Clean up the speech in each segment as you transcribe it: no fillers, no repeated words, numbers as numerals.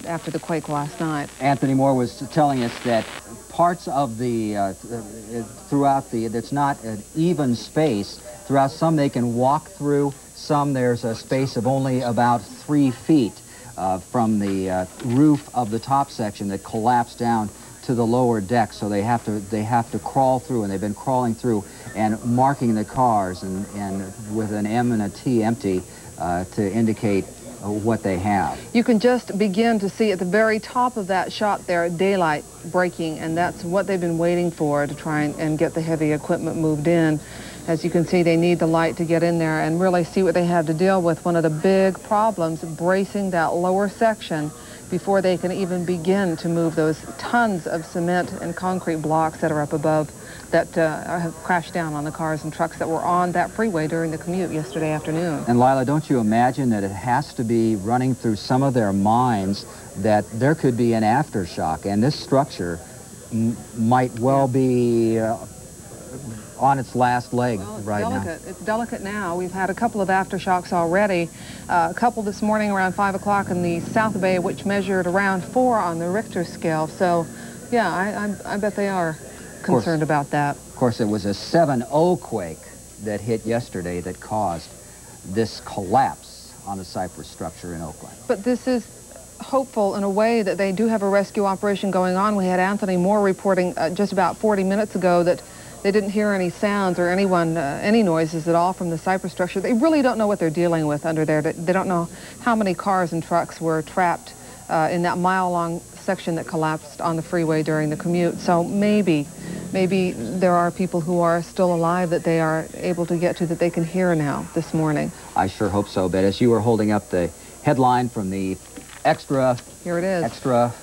after the quake last night. Anthony Moore was telling us that parts of the, throughout the, it's not an even space. Throughout some they can walk through, some there's a space of only about 3 feet from the roof of the top section that collapsed down to the lower deck, so they have to crawl through, and they've been crawling through and marking the cars and with an M and a T empty to indicate what they have. You can just begin to see at the very top of that shot there daylight breaking, and that's what they've been waiting for to try and get the heavy equipment moved in. As you can see, they need the light to get in there and really see what they have to deal with. One of the big problems, bracing that lower section before they can even begin to move those tons of cement and concrete blocks that are up above that have crashed down on the cars and trucks that were on that freeway during the commute yesterday afternoon. And Lila, don't you imagine that it has to be running through some of their minds that there could be an aftershock, and this structure might well be on its last leg right now. It's delicate now. We've had a couple of aftershocks already. A couple this morning around 5 o'clock in the South Bay, which measured around 4 on the Richter scale. So, yeah, I bet they are concerned about that. Of course, it was a 7.0 quake that hit yesterday that caused this collapse on the Cypress structure in Oakland. But this is hopeful in a way that they do have a rescue operation going on. We had Anthony Moore reporting just about 40 minutes ago that they didn't hear any sounds or any noises at all from the Cypress structure. They really don't know what they're dealing with under there. They don't know how many cars and trucks were trapped in that mile-long section that collapsed on the freeway during the commute. So maybe there are people who are still alive that they are able to get to, that they can hear now this morning. I sure hope so. But as you were holding up the headline from the extra, here it is, extra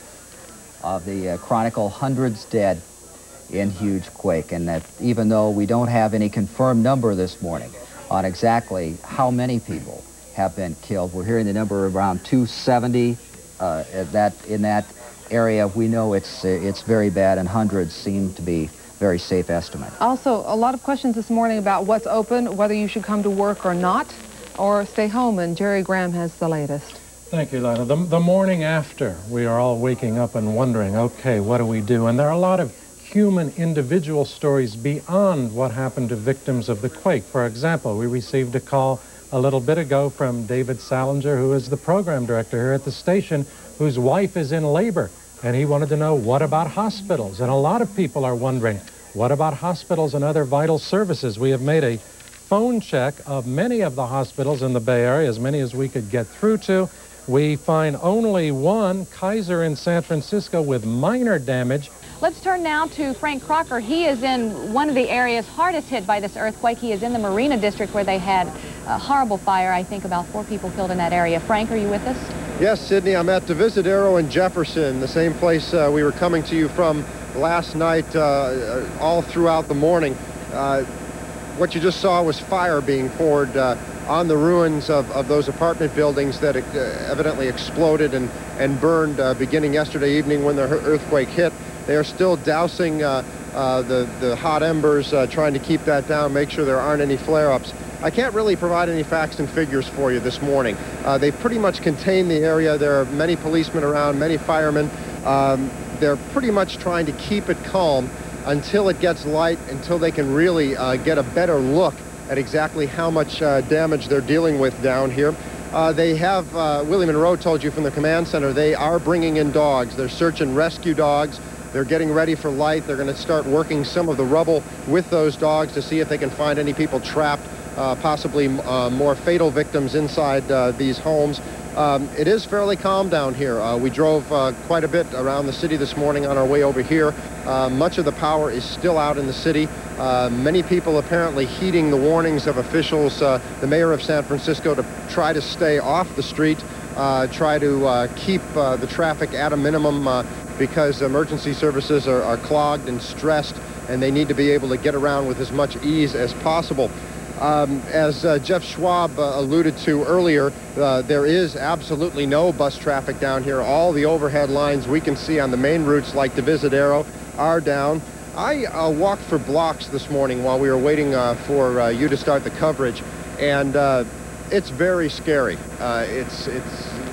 of the Chronicle, hundreds dead in huge quake, and that even though we don't have any confirmed number this morning on exactly how many people have been killed, we're hearing the number around 270 in that area. We know it's very bad, and hundreds seem to be very safe estimate. Also, a lot of questions this morning about what's open, whether you should come to work or not, or stay home, and Jerry Graham has the latest. Thank you, Lila. The morning after, we are all waking up and wondering, okay, what do we do? And there are a lot of human individual stories beyond what happened to victims of the quake. For example, we received a call a little bit ago from David Salinger, who is the program director here at the station, whose wife is in labor. And he wanted to know, what about hospitals? And a lot of people are wondering, what about hospitals and other vital services? We have made a phone check of many of the hospitals in the Bay Area, as many as we could get through to. We find only one, Kaiser in San Francisco, with minor damage. Let's turn now to Frank Kracher. He is in one of the areas hardest hit by this earthquake. He is in the Marina District, where they had a horrible fire. I think about 4 people killed in that area. Frank, are you with us? Yes, Sydney, I'm at Divisadero in Jefferson, the same place we were coming to you from last night, all throughout the morning. What you just saw was fire being poured on the ruins of those apartment buildings that evidently exploded and burned beginning yesterday evening when the earthquake hit. They are still dousing the hot embers, trying to keep that down, make sure there aren't any flare-ups. I can't really provide any facts and figures for you this morning. They've pretty much contained the area. There are many policemen around, many firemen. They're pretty much trying to keep it calm until it gets light, until they can really get a better look at exactly how much damage they're dealing with down here. They have, Willie Monroe told you from the command center, they are bringing in dogs. They're search and rescue dogs. They're getting ready for light. They're going to start working some of the rubble with those dogs to see if they can find any people trapped, possibly more fatal victims inside these homes. It is fairly calm down here. We drove quite a bit around the city this morning on our way over here. Much of the power is still out in the city. Many people apparently heeding the warnings of officials, the mayor of San Francisco, to try to stay off the street, try to keep the traffic at a minimum because emergency services are clogged and stressed, and they need to be able to get around with as much ease as possible. As Jeff Schwab alluded to earlier, there is absolutely no bus traffic down here. All the overhead lines we can see on the main routes like Divisadero are down. I walked for blocks this morning while we were waiting for you to start the coverage, and it's very scary. It's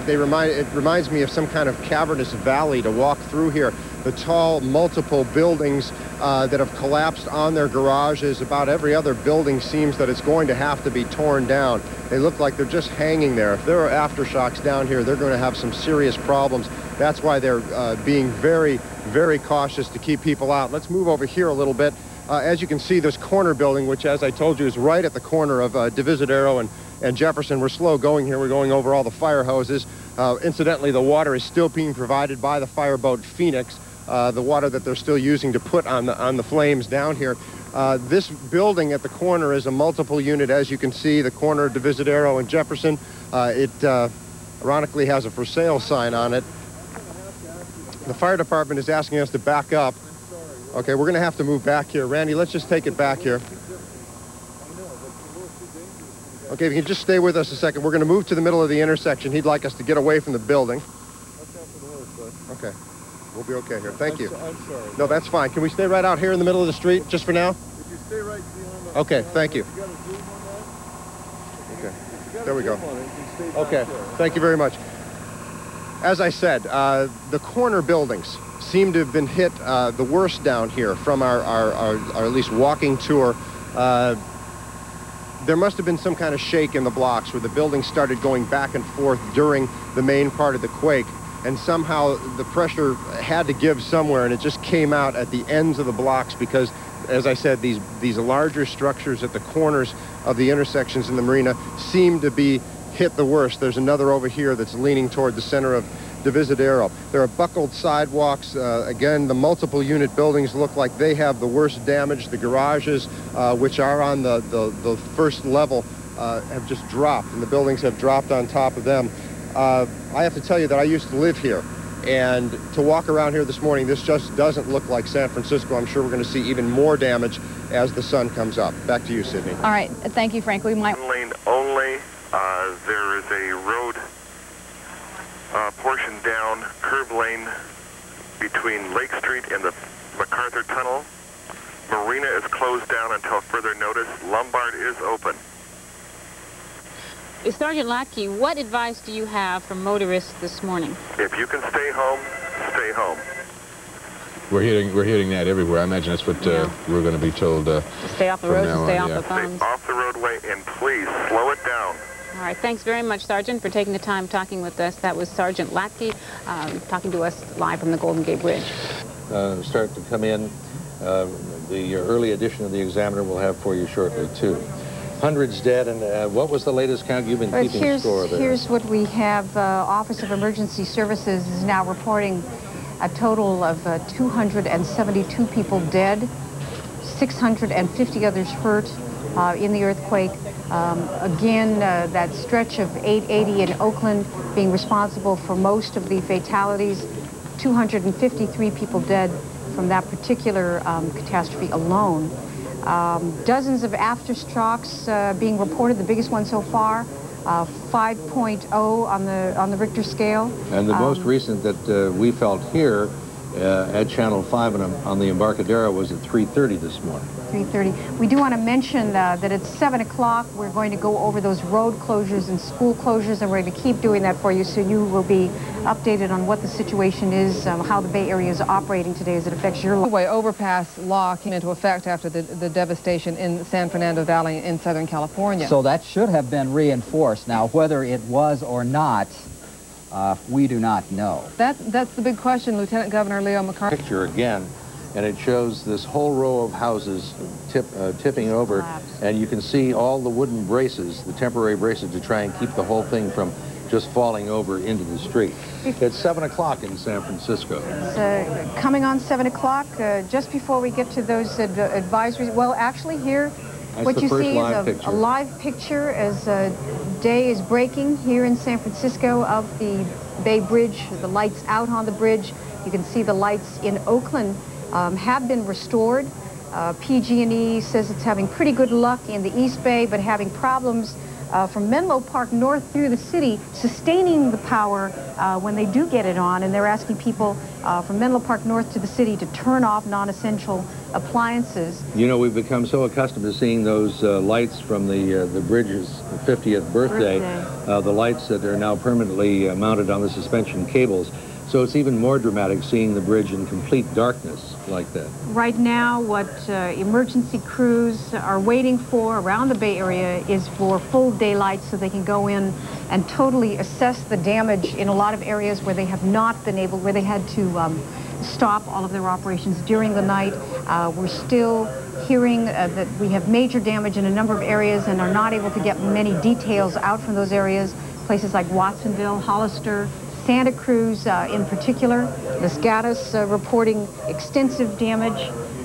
it reminds me of some kind of cavernous valley to walk through here. The tall, multiple buildings that have collapsed on their garages. About every other building seems that it's going to have to be torn down. They look like they're just hanging there. If there are aftershocks down here, they're going to have some serious problems. That's why they're being very, very cautious to keep people out. Let's move over here a little bit. As you can see, this corner building, which, as I told you, is right at the corner of Divisadero and Jefferson. We're slow going here. We're going over all the fire hoses. Incidentally, the water is still being provided by the fireboat Phoenix, the water that they're still using to put on the flames down here. This building at the corner is a multiple unit, as you can see, the corner of Divisadero and Jefferson. It ironically has a for sale sign on it. The fire department is asking us to back up. Okay, we're going to have to move back here. Randy, let's just take it back here. Okay, if you can just stay with us a second. We're going to move to the middle of the intersection. He'd like us to get away from the building. Okay, we'll be okay here. Thank you. I'm sorry. No, that's fine. Can we stay right out here in the middle of the street just for now? If you stay right behind the... Okay, thank you. You got a zoom on that? Okay, there we go. Okay, thank you very much. As I said, the corner buildings seem to have been hit the worst down here from our at least walking tour. There must have been some kind of shake in the blocks where the buildings started going back and forth during the main part of the quake, and somehow the pressure had to give somewhere, and it just came out at the ends of the blocks because, as I said, these larger structures at the corners of the intersections in the marina seem to be hit the worst. There's another over here that's leaning toward the center of Divisadero. There are buckled sidewalks. Again, the multiple unit buildings look like they have the worst damage. The garages, which are on the first level, have just dropped, and the buildings have dropped on top of them. I have to tell you that I used to live here, and to walk around here this morning, this just doesn't look like San Francisco. I'm sure we're going to see even more damage as the sun comes up. Back to you, Sydney. All right, thank you, Frank. We might... Lane only. There is a road portion down, curb lane between Lake Street and the MacArthur Tunnel. Marina is closed down until further notice. Lombard is open. Sergeant Lackey, what advice do you have for motorists this morning? If you can stay home, stay home. We're hearing that everywhere. I imagine that's what we're going to be told. To stay off the roads and stay off the phones. Stay off the roadway, and please slow it down. All right, thanks very much, Sergeant, for taking the time talking with us. That was Sergeant Lackey talking to us live from the Golden Gate Bridge. Start to come in. The early edition of the Examiner will have for you shortly, too. Hundreds dead, and what was the latest count? You've been keeping score there. Here's what we have. Office of Emergency Services is now reporting a total of 272 people dead, 650 others hurt in the earthquake. Again, that stretch of 880 in Oakland being responsible for most of the fatalities, 253 people dead from that particular catastrophe alone. Dozens of aftershocks being reported, the biggest one so far, 5.0 on the Richter scale. And the most recent that we felt here at Channel 5 on the Embarcadero was at 3:30 this morning. 3:30. We do want to mention that at 7 o'clock we're going to go over those road closures and school closures, and we're going to keep doing that for you, so you will be updated on what the situation is, how the Bay Area is operating today as it affects your life. The overpass law came into effect after the devastation in San Fernando Valley in Southern California. So that should have been reinforced. Now, whether it was or not, we do not know. That's the big question, Lieutenant Governor Leo McCarthy. Picture again, and it shows this whole row of houses tipping over, and you can see all the wooden braces, the temporary braces, to try and keep the whole thing from just falling over into the street. It's 7 o'clock in San Francisco. It's coming on 7 o'clock, just before we get to those advisories. Well, actually here, what you see is a live picture as day is breaking here in San Francisco of the Bay Bridge, the lights out on the bridge. You can see the lights in Oakland have been restored. PG&E says it's having pretty good luck in the East Bay, but having problems from Menlo Park north through the city, sustaining the power when they do get it on, and they're asking people from Menlo Park north to the city to turn off non-essential appliances. You know, we've become so accustomed to seeing those lights from the bridge's 50th birthday. The lights that are now permanently mounted on the suspension cables. So it's even more dramatic seeing the bridge in complete darkness like that. Right now, what emergency crews are waiting for around the Bay Area is for full daylight so they can go in and totally assess the damage in a lot of areas where they have not been able, where they had to stop all of their operations during the night. We're still hearing that we have major damage in a number of areas and are not able to get many details out from those areas. Places like Watsonville, Hollister, Santa Cruz in particular. Nisgatis reporting extensive damage,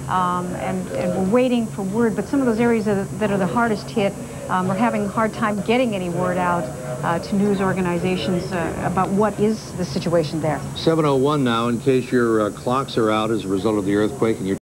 and we're waiting for word, but some of those areas that are the hardest hit are having a hard time getting any word out to news organizations about what is the situation there. 7:01 now, in case your clocks are out as a result of the earthquake and you're